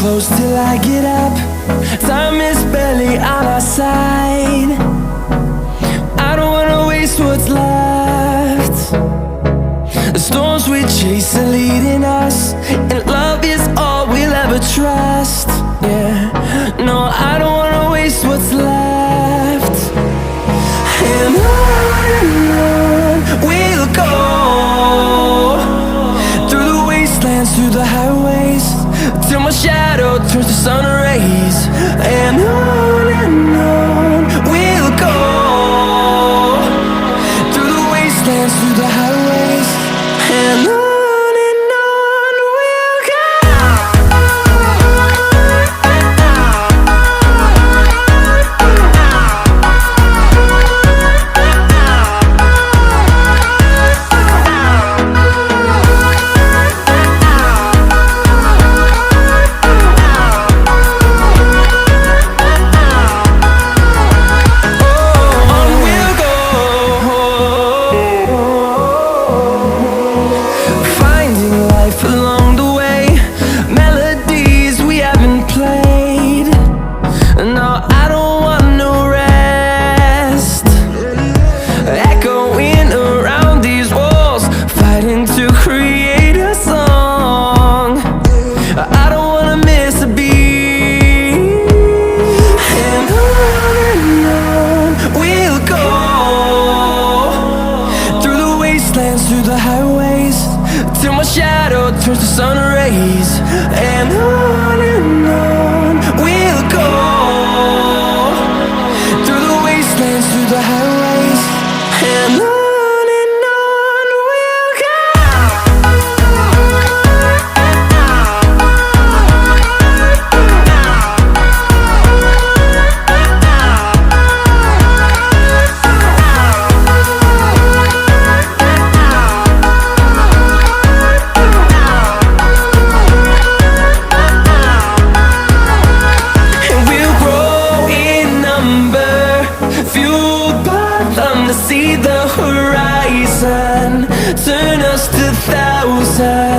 close till I get up. Time is barely on our side. I don't wanna waste what's left. The storms we chase are leading us, and love is all we'll ever trust. Yeah, no, I don't wanna waste what's left. And on we'll go, through the wastelands, through the highways, till my shadow turns to sun rays. And on we'll go, through the wastelands, through the highways, and on we'll go. Through the highways, till my shadow turns to sun rays. And on we'll go, through the wastelands, through the highways, and on we'll go. See the horizon, turn us to thousands.